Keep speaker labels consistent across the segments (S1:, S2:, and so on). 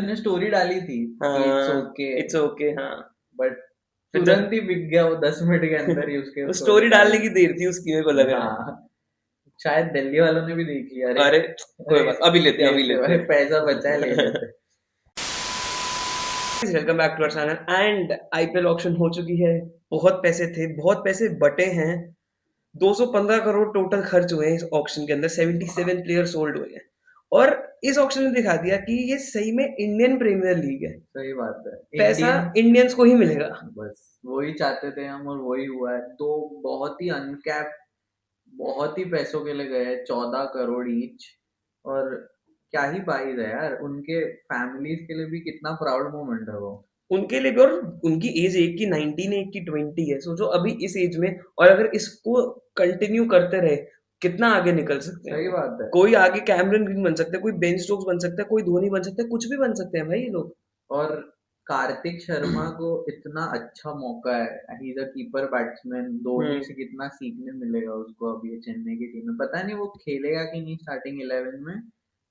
S1: मैंने स्टोरी डाली थी कि इट्स
S2: हाँ,
S1: ओके,
S2: इट्स ओके, हाँ।
S1: बट
S2: फिर
S1: तुरंत ही बिक गया वो 10 मिनट के अंदर ही उसके
S2: वो
S1: स्टोरी
S2: स्टोरी डालने
S1: डालने
S2: की
S1: में।
S2: देर थी उसकी, मेरे को लग रहा है।
S1: हाँ, शायद दिल्ली वालों ने भी देख लिया, अरे
S2: अरे कोई
S1: अरे
S2: बात, अभी लेते हैं, अभी
S1: लेते
S2: लेते
S1: भाई, पैसा बचा है, ले
S2: हैं।
S1: लेते।
S2: Welcome back to our channel and IPL auction हो चुकी है। बहुत पैसे थे, बहुत पैसे बटे हैं। 215 करोड़ टोटल खर्च हुए हैं इस ऑक्शन के अंदर, 77 प्लेयर सोल्ड हुए हैं। और इस ऑक्शन ने दिखा दिया कि ये सही में इंडियन प्रीमियर लीग है।
S1: सही बात है,
S2: पैसा
S1: इंडियन।
S2: इंडियंस को ही मिलेगा।
S1: बस वही चाहते थे हम और वही हुआ है। तो बहुत ही अनकैप, बहुत ही पैसों के लिए गए, 14 करोड़ ईच। और क्या ही प्राइस है यार, उनके फैमिलीज के लिए भी कितना प्राउड मोमेंट है वो।
S2: उनके लिए भी, और उनकी एज एक की 19 है, एक की 20 है। सोचो अभी इस एज में, और अगर इसको कंटिन्यू करते रहे, कितना आगे निकल सकते हैं
S1: सही
S2: वो।
S1: बात है।
S2: कोई आगे कैमरन ग्रीन बन सकता है, कोई बेन स्टोक्स बन सकता है, कोई धोनी बन सकता है, कुछ भी बन सकते हैं भाई ये लोग।
S1: और कार्तिक शर्मा को इतना अच्छा मौका है, he is a keeper batsman, Dhoni
S2: hmm.
S1: से कितना सीखने मिलेगा उसको। अभी ये चेन्नई की टीम में पता नहीं वो खेलेगा कि नहीं स्टार्टिंग 11 में,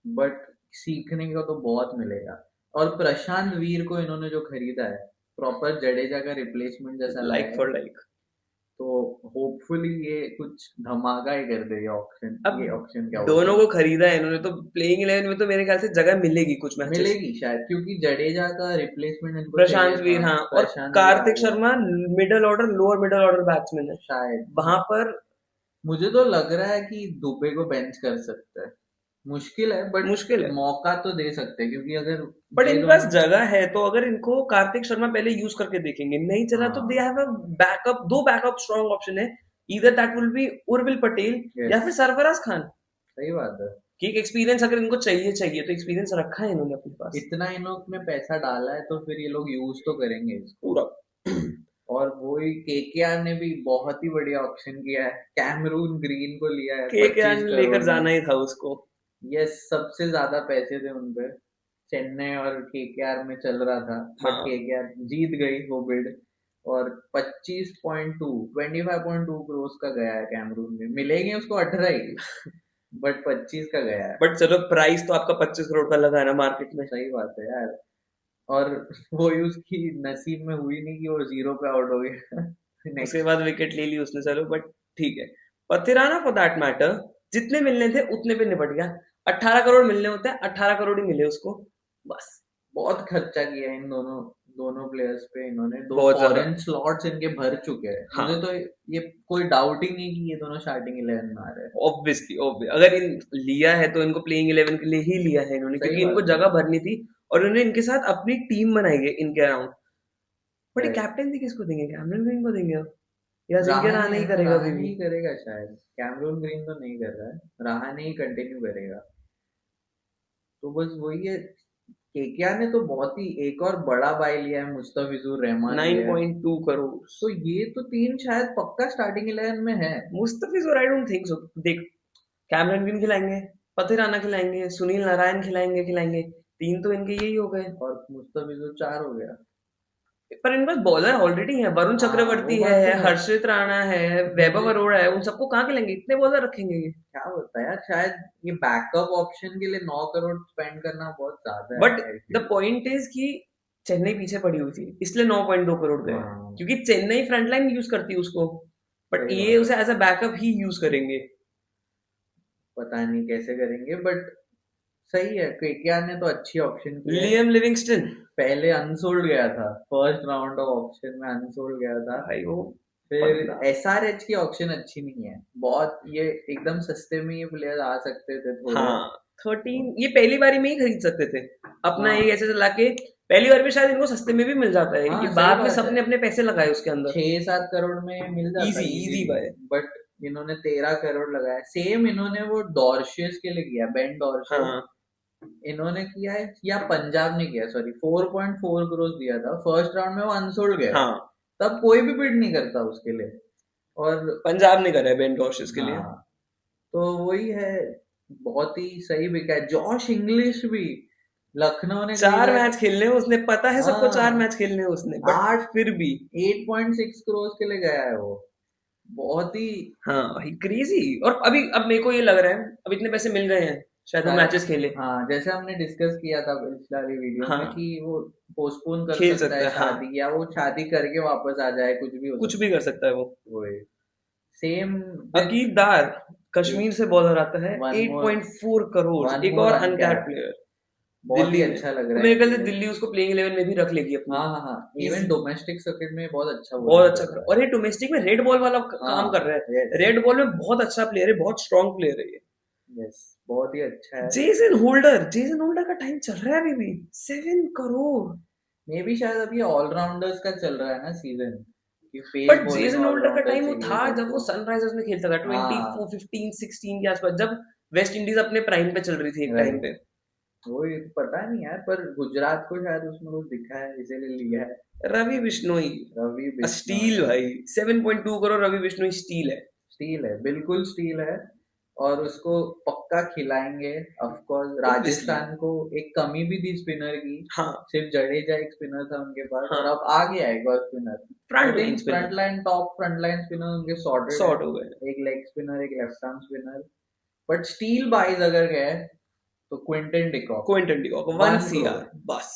S1: बट सीखने को तो बहुत मिलेगा। और प्रशांत वीर को इन्होंने जो खरीदा है, प्रॉपर जडेजा का रिप्लेसमेंट जैसा लाया
S2: लाइक
S1: है।
S2: For like.
S1: तो होपफुली ये कुछ धमाका ही कर दे,
S2: अब
S1: ये ऑप्शन क्या
S2: दोनों
S1: बोलते
S2: को
S1: हैं।
S2: खरीदा है इन्होंने, तो प्लेइंग 11 में तो मेरे ख्याल से जगह मिलेगी कुछ मैचेस।
S1: मिलेगी शायद, क्योंकि जडेजा का रिप्लेसमेंट इनको चाहिए
S2: प्रशांत
S1: था।
S2: वीर, हाँ। और
S1: प्रशांत वीर आ
S2: कार्तिक
S1: गया
S2: Sharma middle order, lower middle order batsman है
S1: शायद।
S2: वहां पर।
S1: मुझे तो लग रहा है कि दुबे को बेंच कर सकते हैं। मुश्किल है बट
S2: मुश्किल है,
S1: मौका तो दे सकते हैं, क्योंकि अगर
S2: बट
S1: ये
S2: इनके पास
S1: दोनों।
S2: जगह है, तो अगर इनको कार्तिक शर्मा पहले यूज करके देखेंगे, नहीं चला तो दे
S1: हाँ।
S2: हैव अ बैकअप, दो बैकअप स्ट्रॉन्ग ऑप्शन है। इधर that will be Urvil Patel या
S1: यस।
S2: फिर सरफराज खान।
S1: सही बात है।
S2: कि एक एक्सपीरियंस अगर इनको चाहिए चाहिए तो एक्सपीरियंस रखा है इन्होंने अपने पास
S1: इतना इन्होंने पैसा डाला है तो फिर ये लोग यूज तो करेंगे इसको।
S2: पूरा।
S1: और वही केकेआर ने भी बहुत ही बढ़िया ऑप्शन किया है, कैमरून ग्रीन को लिया है
S2: के के
S1: 25
S2: लेकर
S1: करोड़ में।
S2: जाना ही था उसको।
S1: यस, सबसे ज्यादा पैसे थे उन पे। चेन्नई और केकेआर में चल रहा था, बट
S2: हाँ।
S1: केकेआर जीत गई वो बिड। और 25.2 करोड़ का गया है कैमरून में, मिलेंगे उसको 18 ही, बट 25 का गया है।
S2: बट चलो, प्राइस तो आपका 25 करोड़ का लगा है ना मार्केट में।
S1: सही बात है यार। और वही उसकी नसीब में हुई नहीं कि वो जीरो पे आउट हो गया।
S2: उसके
S1: नेक्स्ट।
S2: बाद विकेट ले ली उसने, चलो बट ठीक है। पथिराना फॉर दैट मैटर, जितने मिलने थे उतने पे निपट गया। 18 करोड़ मिलने होते हैं, 18 करोड़ ही मिले उसको, बस।
S1: बहुत खर्चा किया इन दोनों दोनों प्लेयर्स पे। इन्होंने दो
S2: बहुत ज्यादा।
S1: फॉरेन स्लॉट्स इनके भर चुके हैं। मुझे
S2: हाँ,
S1: तो ये कोई डाउट ही नहीं कि ये दोनों स्टार्टिंग 11 में आ रहे हैं।
S2: ऑब्वियसली ऑब्वियस, अगर इन लिया है तो इनको प्लेइंग 11 के लिए ही लिया है इन्होंने,
S1: सही
S2: क्योंकि इनको
S1: बात है।
S2: जगह भरनी थी। और इन्होंने इनके साथ अपनी टीम बनाई है इनके अराउंड। बट ये
S1: है।
S2: कैप्टन किसको देंगे, कैमरन ग्रीन को देंगे अब? या जिनके
S1: रहाणे
S2: रहाणे ही करेगा अभी
S1: रहाणे
S2: भी?
S1: ही करेगा शायद, कैमरून ग्रीन तो नहीं कर रहा है, रहाणे ही कंटिन्यू करेगा। तो बस वही है। केकेआर ने तो बहुत ही एक और बड़ा बाय लिया है, मुस्तफिजुर रहमान लिया है।
S2: 9.2 करोड़।
S1: तो ये तो तीन शायद पक्का स्टार्टिंग 11 में है।
S2: Mustafizur I don't think so. देख, कैमरन ग्रीन खिलाएंगे, पथिराना खिलाएंगे, सुनील नारायण खिलाएंगे, तीन तो इनके यही हो गए।
S1: और मुस्तफिजुर 4 हो गया।
S2: पर इनके पास बॉलर ऑलरेडी है, वरुण
S1: हाँ वो
S2: चक्रवर्ती
S1: बात तो
S2: है,
S1: है।
S2: हर्षित राणा है, वैभव
S1: मुझे
S2: अरोड़ा है, उन सबको कहाँ खिलाएंगे, इतने बॉलर रखेंगे ये?
S1: क्या होता है यार, शायद ये बैकअप ऑप्शन के लिए 9 करोड़ स्पेंड करना बहुत ज्यादा
S2: बट
S1: है, I
S2: the
S1: feel.
S2: Point is कि चेन्नई पीछे पड़ी हुई थी, इसलिए 9.2 करोड़ गए।
S1: हाँ।
S2: क्योंकि चेन्नई फ्रंटलाइन यूज करती है उसको, बट
S1: सही
S2: ये
S1: बात
S2: उसे
S1: है।
S2: एज अ बैकअप ही यूज करेंगे।
S1: पता नहीं कैसे करेंगे, बट सही है। केकेआर ने तो अच्छी ऑप्शन की है।
S2: लियम लिविंगस्टन,
S1: पहले अनसोल्ड गया था, फर्स्ट राउंड ऑफ ऑप्शन में अनसोल्ड गया था।
S2: भाई वो
S1: फिर
S2: बंदा।
S1: एसआरएच की ऑप्शन अच्छी नहीं है बहुत, ये एकदम सस्ते में ये प्लेयर आ सकते थे थोड़े।
S2: हाँ, 13 ये पहली बारी में ही खरीद सकते थे। अपना एक
S1: हाँ।
S2: ऐसे चला के पहली बार में शायद इनको सस्ते में भी मिल जाता है, ये
S1: हाँ सही
S2: बाद में
S1: बात है।
S2: सबने अपने पैसे लगाए उसके अंदर।
S1: 6-7 करोड़ में मिल जाता
S2: easy easy
S1: easily.
S2: Bye.
S1: But इन्होंने 13 करोड़ लगाया। सेम इन्होंने वो डॉर्शियस के लिए किया, बेन डॉर्शियस।
S2: हाँ
S1: इन्होंने किया है या पंजाब ने किया, सॉरी, 4.4 करोड़ दिया था फर्स्ट राउंड में, वो अनसोल्ड गया।
S2: हाँ,
S1: तब कोई भी बिड नहीं करता उसके लिए। और
S2: पंजाब ने करा है बेन डॉर्शिस के लिए।
S1: हाँ, तो वही है। बहुत ही सही बिका है। जॉश इंग्लिश भी लखनऊ ने
S2: चार
S1: खरीदा है।
S2: मैच खेलने हैं उसने, पता है सबको, चार
S1: हाँ।
S2: मैच खेलने हैं उसने, बट
S1: आठ
S2: फिर भी।
S1: 8.6 करोड़ के लिए गया है वो। बहुत ही।
S2: हाँ भाई, क्रेजी। और अभी अब मेरे को ये लग रहा है, अब इतने पैसे मिल गए हैं, शायद वो
S1: शायद।
S2: मैचेस खेले।
S1: हाँ, जैसे हमने डिस्कस किया था पिछले वाली वीडियो में
S2: हाँ,
S1: कि वो पोस्टपोन कर
S2: खेल
S1: सकता
S2: सकता
S1: है
S2: है, हाँ,
S1: शादी, या वो शादी करके वापस आ जाए, कुछ भी हो
S2: कुछ भी
S1: सकता
S2: कर
S1: है।
S2: सकता है वो।
S1: वही, सेम विद
S2: अकीब दार कश्मीर से बॉलर आता है,
S1: वन मोर
S2: 8.4 करोड़,
S1: वन
S2: एक
S1: मोर
S2: और अनकैप्ड
S1: अनकैप्ड।
S2: प्लेयर
S1: बहुत ही
S2: दिल्ली में।
S1: अच्छा लग
S2: तो
S1: रहा
S2: मेरे
S1: है
S2: ख्याल से
S1: इनके लिए।
S2: दिल्ली उसको प्लेइंग 11 में भी रख लेगी अपनी,
S1: हाँ हाँ हाँ, इवन
S2: इजी।
S1: डोमेस्टिक सर्किट में बहुत अच्छा बॉलिंग
S2: बहुत अच्छा
S1: कर
S2: कर,
S1: रहा है।
S2: और ये डोमेस्टिक में रेड बॉल वाला काम कर
S1: हाँ,
S2: रहा है।
S1: यस
S2: रेड बॉल में बहुत अच्छा प्लेयर है, बहुत स्ट्रांग प्लेयर है ये।
S1: यस, बहुत ही अच्छा है।
S2: जेसन होल्डर का टाइम चल रहा है अभी भी, 7 करोड़।
S1: मे भी शायद अभी ऑलराउंडर्स का चल रहा है ना सीजन, कि pace
S2: but
S1: bowling
S2: Jason Holder का
S1: ऑलराउंडर
S2: टाइम वो
S1: चाहिए
S2: था जब वो
S1: सबको।
S2: सनराइजर्स में खेलता था, ट्वेंटी
S1: हाँ,
S2: फोर फिफ्टीन सिक्सटीन के आसपास, जब वेस्ट इंडीज अपने प्राइम पे चल रही थी एक टाइम
S1: राइट।
S2: पे।
S1: वो ये तो पता नहीं यार, पर गुजरात को शायद उसमें कुछ दिखा है, इसीलिए लिया है।
S2: रवि बिश्नोई
S1: रवि बिश्नोई।
S2: स्टील भाई, 7.2 करोड़, रवि बिश्नोई स्टील है।
S1: स्टील है, बिल्कुल स्टील है। और उसको पक्का खिलाएंगे। Of course
S2: obviously.
S1: राजस्थान को एक कमी भी थी स्पिनर की।
S2: हाँ,
S1: सिर्फ जडेजा एक स्पिनर था उनके पास, और
S2: हाँ,
S1: अब आ गया एक और spinner. I
S2: front line
S1: think
S2: spinner
S1: front line spinner उनके सॉर्टेड है।
S2: शॉर्ट हो गए।
S1: एक लेग स्पिनर, एक left arm spinner. But steal buys अगर गए तो Quinton de Kock.
S2: Quinton de Kock, one
S1: 1 crore.
S2: CR बस।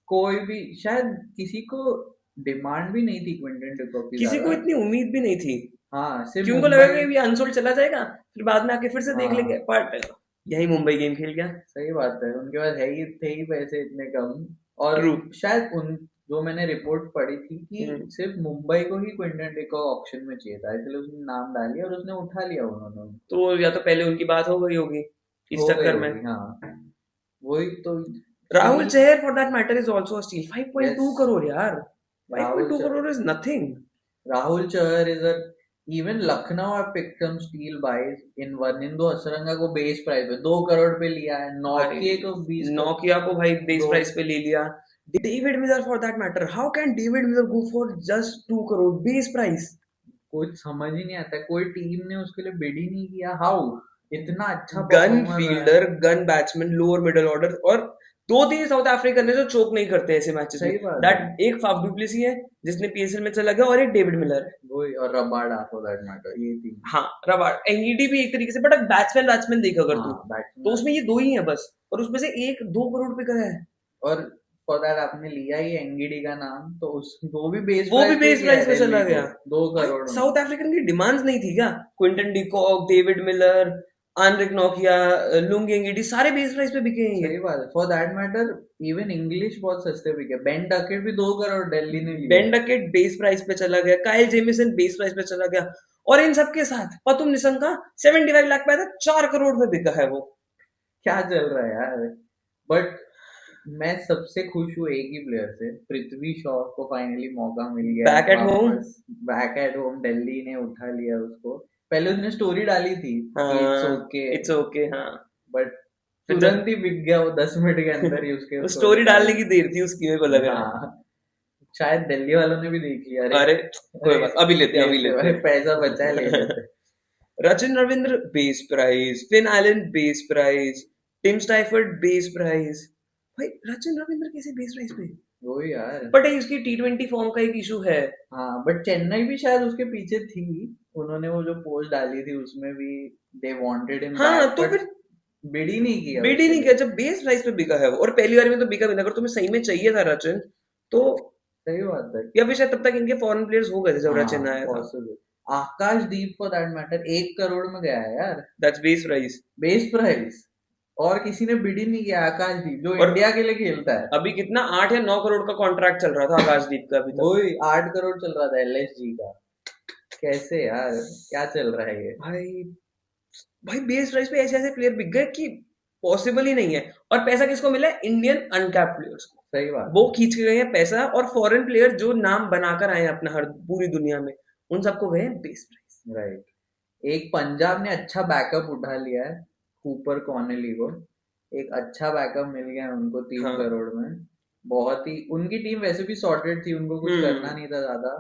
S1: कोई भी, शायद किसी को डिमांड भी नहीं थी क्विंटन डिकॉक की
S2: किसी को
S1: ज्यादा।
S2: इतनी उम्मीद भी नहीं थी,
S1: हाँ, सिर्फ
S2: क्यों को लगा
S1: मुंबई।
S2: कि ये अनसोल्ड चला जाएगा, फिर बाद में आके फिर से देख लेंगे,
S1: हाँ,
S2: बट यही मुंबई गेम खेल गया।
S1: सही बात है, उनके पास है ही, थे ही पैसे इतने कम। और
S2: ट्रू।
S1: शायद उन, जो मैंने रिपोर्ट पढ़ी थी कि सिर्फ मुंबई को ही क्विंटन डिकॉक ऑक्शन में चाहिए था, इसलिए उसने नाम डाली और उसने उठा लिया उन्होंने उनको।
S2: तो या तो पहले उनकी बात हो गई होगी इस
S1: हो गई
S2: चक्कर में।
S1: होगी, हाँ। वही तो।
S2: Rahul
S1: steal.
S2: Chahar for that matter is also a steal,
S1: yes.
S2: 5.2 crore यार।
S1: Rahul
S2: 5.2
S1: Chahar.
S2: Crore is nothing.
S1: Rahul Chahar is a, even Lucknow have picked some steel buys in Wanindu Hasaranga को बेस प्राइस पे 2 करोड़ पे लिया है,
S2: भाई
S1: नौकिया को 20
S2: नोकिया को भाई बेस
S1: दो।
S2: प्राइस पे ले लिया। David Miller for that matter, how can David Miller go for just 2 crore base price?
S1: कुछ समझ ही नहीं आता, कोई टीम ने उसके लिए बिड ही नहीं किया, हाउ? इतना अच्छा
S2: गन
S1: परफॉर्मर रहा है।
S2: Fielder, gun batsman, lower middle order, और दो तीन साउथ अफ्रीकन है जो चोक नहीं करते ऐसे मैचेस में।
S1: सही बात है।
S2: दैट एक फाफ डुप्लेसी है जिसने पीएसएल में चला गया, और एक डेविड मिलर है।
S1: वही, और रबाडा फॉर दैट मैटर, ये तीन।
S2: हाँ, रबाड एनईडी भी एक तरीके से, बट अब बैट्समैन बैट्समैन देख अगर
S1: हाँ,
S2: तू, तो
S1: बैट्समैन।
S2: उसमें ये दो ही है बस, और उसमें से एक 2 करोड़ पे गया है।
S1: और फॉर दैट आपने लिया ही एंगिडी का नाम, तो उस वो भी बेस
S2: वो भी
S1: प्राइस पे
S2: बेस
S1: गया है
S2: प्राइस पे चला
S1: दिल्ली को।
S2: गया।
S1: दो
S2: भाई
S1: करोड़ में।
S2: साउथ अफ्रीकन की डिमांड्स नहीं थी क्या? Quinton de Kock, David Miller, Anrich नोकिया, लुंग एंगिडी, सारे बेस प्राइस पे बिके हैं ये।
S1: सही बात है, for that matter even English बहुत सस्ते बिके, बेन डकेट भी 2 करोड़ दिल्ली ने लिया
S2: बेन
S1: है।
S2: डकेट बेस प्राइस पे चला गया, काइल जेमिसन बेस प्राइस पे चला गया, और इन सबके साथ पतुम निशंका 75 लाख पे था, 4 करोड़ में बिका है वो।
S1: क्या चल रहा है यार। बट मैं सबसे खुश हूँ एक ही प्लेयर से, पृथ्वी शॉ को फाइनली मौका मिल गया है
S2: बैक एट होम।
S1: वापस। बैक एट होम, दिल्ली ने उठा लिया उसको। पहले उसने स्टोरी डाली थी कि इट्स
S2: हाँ,
S1: ओके,
S2: इट्स ओके, हाँ।
S1: बट
S2: फिर
S1: तुरंत
S2: जब
S1: ही बिक गया वो, 10 मिनट के अंदर ही उसके
S2: स्टोरी
S1: स्टोरी
S2: डालने
S1: डाल
S2: की
S1: दी।
S2: देर थी उसकी, मेरे को लग रहा है।
S1: हाँ, शायद दिल्ली वालों ने भी देख लिया, अरे
S2: अरे कोई
S1: अरे
S2: बात, अभी लेते हैं, अभी
S1: लेते
S2: लेते
S1: भाई, पैसा बचा है, ले
S2: हैं।
S1: लेते।
S2: Rachin Ravindra base price, Finn Allen base price, Tim Seifert base price. भाई रचिन रविंद्र कैसे बेस प्राइस पे?
S1: वो यार।
S2: बट इसकी T20 फॉर्म का एक इशू है।
S1: हाँ, बट चेन्नई भी शायद उसके पीछे थी। उन्होंने वो जो पोस्ट डाली थी उसमें भी दे वांटेड हिम
S2: हाँ,
S1: बैक,
S2: तो
S1: बट
S2: फिर
S1: बिड ही नहीं किया
S2: बिड ही
S1: उसके
S2: नहीं
S1: लिए।
S2: किया जब बेस प्राइस पे बिका है वो, और पहली बार में तो बिका भी नहीं। अगर तुम्हें सही में चाहिए था रचिन, तो,
S1: सही बात है।
S2: या फिर शायद तब तक इनके फॉरेन प्लेयर्स हो गए थे जब
S1: हाँ,
S2: रचिन आया था।
S1: Possible. Akashdeep for that matter 1 crore में गया है यार,
S2: that's base price.
S1: Base price. और किसी ने बिड ही नहीं किया, आकाशदीप जो
S2: और
S1: इंडिया के लिए खेलता है।
S2: अभी कितना 8 या 9 करोड़ का कॉन्ट्रैक्ट चल रहा था आकाशदीप का अभी तक।
S1: वही 8 करोड़ चल रहा था एलएसजी का। कैसे यार, क्या चल रहा है ये।
S2: भाई भाई बेस प्राइस पे ऐसे ऐसे प्लेयर बिक गए कि पॉसिबल ही नहीं है। और पैसा किसको मिला है? इंडियन अनकैप्ड प्लेयर्स को।
S1: सही बात
S2: वो
S1: है।
S2: खींच के गए हैं पैसा, और फॉरेन प्लेयर जो नाम बनाकर आए हैं अपना हर पूरी दुनिया में, उन सबको गए हैं बेस प्राइस।
S1: राइट। एक पंजाब ने अच्छा बैकअप उठा लिया है, कूपर कॉर्नेली को। एक अच्छा बैकअप मिल गया है उनको, तीन
S2: हाँ।
S1: करोड़ में। बहुत ही, उनकी टीम वैसे भी सॉर्टेड थी, उनको कुछ करना
S2: हम्म।
S1: नहीं था ज्यादा।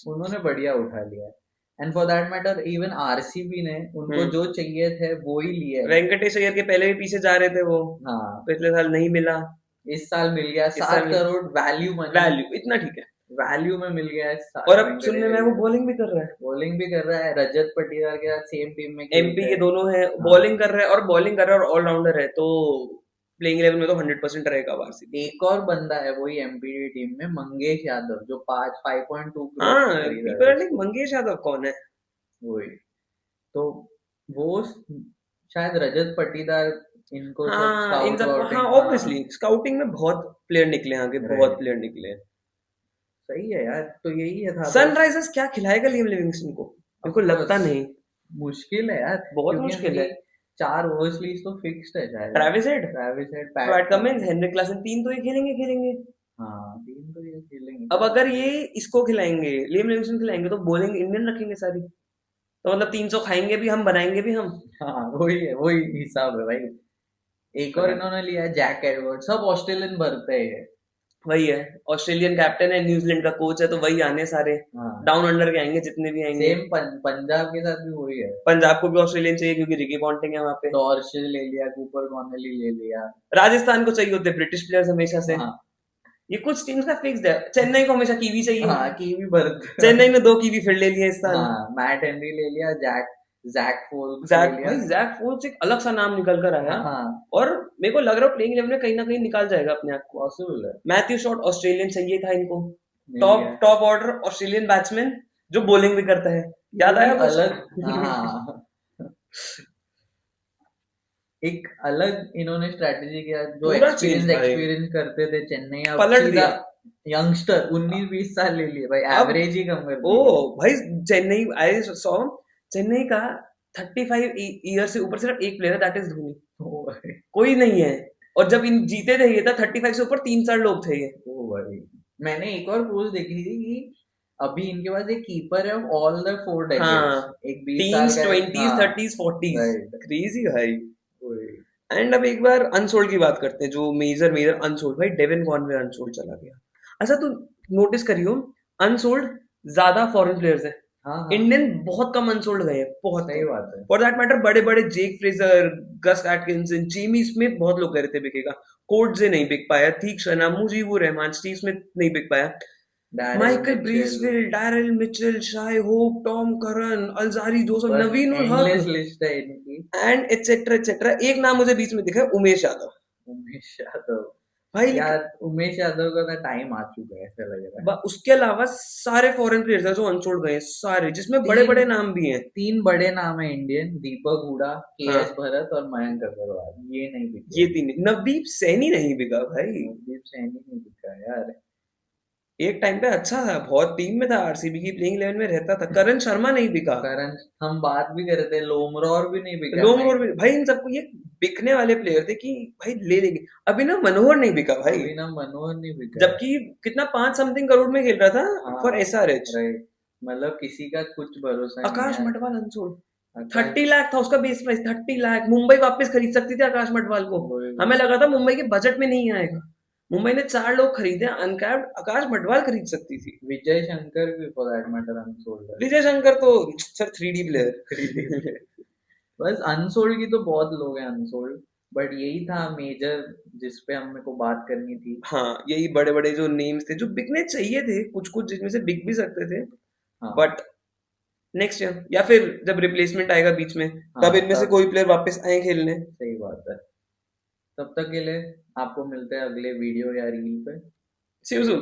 S1: उन्होंने बढ़िया उठा लिया है। And for that matter even RCB ने उनको
S2: हम्म।
S1: जो चाहिए थे वो ही लिए हैं।
S2: वेंकटेश अय्यर के पहले भी पीछे जा रहे थे वो,
S1: हाँ,
S2: पिछले साल नहीं मिला।
S1: इस साल मिल गया,
S2: इस
S1: सात
S2: साल
S1: करोड़ वैल्यू मनी।
S2: वैल्यू इतना ठीक है।
S1: वैल्यू में मिल गया है
S2: और अब सुनने में वो
S1: वेंकटेश।
S2: बॉलिंग भी कर रहा है।
S1: बॉलिंग भी कर रहा है, रजत पाटीदार के साथ सेम टीम में खेलते
S2: एमपी के
S1: हैं।
S2: दोनों हैं,
S1: हाँ।
S2: बॉलिंग कर रहा है और बॉलिंग कर रहा है और ऑलराउंडर है, तो प्लेइंग 11 में तो 100% रहेगा आरसीबी।
S1: एक और बंदा है वही एमपी टीम में, मंगेश यादव, जो 5.2 करोड़ में
S2: हाँ,
S1: खरीदा
S2: पीपल
S1: है
S2: आर लाइक
S1: उसको।
S2: मंगेश यादव कौन है?
S1: वही तो, वो शायद रजत पाटीदार इनको सब
S2: हाँ, इन
S1: स्काउट
S2: सबको, हाँ
S1: वाउटिंग, हाँ।
S2: ऑब्वियसली स्काउटिंग में बहुत प्लेयर निकले हैं आगे, बहुत
S1: राइट।
S2: प्लेयर निकले हैं।
S1: सही है यार, तो यही है था बस।
S2: सनराइजर्स क्या खिलाएगा लियम लिविंगस्टन को? मेरे
S1: ऑफ
S2: को लगता
S1: कोर्स
S2: नहीं।
S1: मुश्किल है यार,
S2: बहुत
S1: क्योंकि
S2: मुश्किल
S1: उनकी
S2: है।
S1: 4 ओवर्स तो फिक्स्ड है शायद।
S2: Travis Head,
S1: Travis Head,
S2: Pat
S1: Pat
S2: Cummins,
S1: Cummins.
S2: Heinrich Klaasen, तीन तो ये खेलेंगे।
S1: हाँ, टीम तो ये खेलेंगे
S2: अब
S1: शायद।
S2: अगर ये इसको खिलाएंगे, लियम लिविंगस्टन खिलाएंगे, तो बॉलिंग इंडियन रखेंगे सारी, तो मतलब 300 खाएंगे भी हम, बनाएंगे भी हम।
S1: हाँ, वही है, वही हिसाब है भाई। एक और
S2: पता नहीं।
S1: इन्होंने लिया है जैक एडवर्ड, सब ऑस्ट्रेलियन भरते हैं।
S2: वही है, ऑस्ट्रेलियन कैप्टन है, न्यूजीलैंड का कोच है, तो वही आने सारे
S1: हाँ,
S2: डाउन अंडर के आएंगे जितने भी आएंगे।
S1: सेम पंजाब के साथ भी वही है।
S2: पंजाब को भी ऑस्ट्रेलियन चाहिए क्योंकि रिकी पॉन्टिंग है वहां पे।
S1: डॉर्शल ले लिया, कूपर कॉर्नली ले लिया।
S2: राजस्थान को चाहिए होते ब्रिटिश प्लेयर्स हमेशा से।
S1: हाँ।
S2: ये कुछ टीम्स का फिक्स्ड है, चेन्नई को हमेशा कीवी चाहिए।
S1: हाँ, कीवी भरते
S2: चेन्नई
S1: हैं।
S2: ने 2 कीवी फिर ले लिए इस साल।
S1: हाँ, मैट हेनरी ले लिया, जैक जैक फोल्स ले
S2: जैक,
S1: लिया।
S2: भाई जैक फोल्स एक अलग सा नाम निकल कर आया।
S1: हाँ,
S2: और मेरे को लग रहा है प्लेइंग 11 में कहीं ना कहीं निकाल जाएगा अपने आप को।
S1: पॉसिबल है।
S2: मैथ्यू शॉट ऑस्ट्रेलियन चाहिए था इनको,
S1: मिल
S2: टॉप
S1: गया।
S2: टॉप ऑर्डर ऑस्ट्रेलियन बैट्समैन जो बॉलिंग भी करता है। याद
S1: पूरी
S2: आया कुछ?
S1: अलग। हाँ, एक अलग इन्होंने स्ट्रेटेजी किया, जो
S2: पूरा चेंज
S1: एक्सपीरियंस
S2: भाई,
S1: एक्सपीरियंस करते थे चेन्नई, अब
S2: पलट
S1: सीधा
S2: दिया।
S1: यंगस्टर 19-20 साल ले लिए भाई,
S2: अब
S1: एवरेज ही कम कर
S2: ओ
S1: दी है।
S2: भाई, चेन्नई आई सॉ, चेन्नई का 35 ईयर से ऊपर सिर्फ एक प्लेयर है, दैट इज धोनी।
S1: ओ भाई।
S2: कोई नहीं है। और जब इन जीते थे ये था 35 से ऊपर 3-4 लोग थे ये।
S1: ओ भाई, मैंने एक और पोस्ट देखी थी कि अभी इनके पास एक कीपर है ऑफ ऑल द 4 डेकेड्स,
S2: हाँ,
S1: एक 20 साल
S2: टीन्स,
S1: का है।
S2: 20s,
S1: हाँ,
S2: 30s, 40s,
S1: राइट।
S2: क्रेजी भाई।
S1: वही।
S2: एंड अब एक बार अनसोल्ड की बात करते हैं, जो मेजर मेजर अनसोल्ड, भाई डेविन कॉनवे अनसोल्ड चला गया। अच्छा तू नोटिस करियो, अनसोल्ड ज्यादा फॉरेन प्लेयर्स हैं,
S1: हाँ, हाँ,
S2: इंडियन बहुत कम अनसोल्ड गए हैं, बहुत
S1: सही
S2: कम।
S1: बात है।
S2: फॉर दैट मैटर बड़े बड़े Jake Fraser, Gus Atkinson, Jamie Smith, बहुत लोग कह रहे थे बिकेगा, कोर्टजे नहीं बिक पाया, ठीक शना, मुजीबुर रहमान, स्टीव स्मिथ नहीं बिक पाया,
S1: Darrell
S2: Michael
S1: Mitchell.
S2: Bracewell, Darrell Mitchell, Shai Hope, Tom Curran, Alzarri Joseph,
S1: बस
S2: नवीन उल हक,
S1: एंडलेस लिस्ट है इनकी।
S2: And etcetera etcetera. एक नाम मुझे बीच में दिखा है, उमेश यादव।
S1: उमेश यादव।
S2: भाई लेकिन
S1: यार, उमेश यादव का तो टाइम आ चुका है ऐसा लग रहा है।
S2: उसके अलावा सारे फॉरेन प्लेयर्स हैं जो अनसोल्ड गए हैं, सारे, जिसमें बड़े
S1: तीन
S2: बड़े नाम भी हैं।
S1: तीन बड़े नाम है इंडियन, दीपक हुडा,
S2: हाँ,
S1: केएस भरत और मयंक अग्रवाल, ये नहीं
S2: ये
S1: बिके।
S2: 3। नवदीप सैनी नहीं बिका भाई।
S1: नवदीप सैनी नहीं बिका यार।
S2: एक टाइम पे अच्छा था, बहुत टीम में था, आरसीबी की प्लेइंग 11 में रहता था। करण शर्मा नहीं बिका।
S1: करण, हम बात भी कर रहे थे, लोमरॉर भी नहीं बिका
S2: लोम
S1: भाई।
S2: और भाई, इन सबको ये बिकने वाले प्लेयर थे कि भाई ले लेंगे। अभी ना मनोहर नहीं बिका भाई,
S1: अभी ना मनोहर नहीं बिका है।
S2: जबकि कितना 5 समथिंग करोड़ में खेल रहा था
S1: हाँ,
S2: फॉर एसआरएच।
S1: राइट। मतलब किसी का कुछ भरोसा नहीं
S2: आकाश
S1: है।
S2: मटवाल अनसोल्ड,
S1: आकाश।
S2: 30 लाख था उसका बेस प्राइस, 30 लाख। मुंबई वापस खरीद सकती थी आकाश मटवाल को।
S1: वही,
S2: हमें
S1: वही।
S2: लगा था मुंबई के बजट में नहीं आएगा, मुंबई ने 4 लोग खरीदे, अनकैप्ड आकाश मटवाल खरीद सकती थी।
S1: विजय शंकर भी फॉर दैट मैटर अनसोल्ड है।
S2: विजय शंकर तो सर 3D
S1: थ्री
S2: प्लेयर।
S1: बस अनसोल्ड की तो बहुत लोग हैं अनसोल्ड, बट यही था मेजर जिस पे हम को बात करनी थी।
S2: हाँ, यही बड़े बड़े जो नेम्स थे जो बिकने चाहिए थे, कुछ कुछ जिसमें से बिक भी सकते थे,
S1: हाँ,
S2: बट नेक्स्ट ईयर या फिर जब रिप्लेसमेंट आएगा बीच में, तब
S1: हाँ,
S2: इनमें से
S1: तब
S2: कोई प्लेयर वापस आए खेलने।
S1: सही बात है। तब तक के लिए आपको मिलते हैं अगले वीडियो या रील पे।
S2: सी यू सून।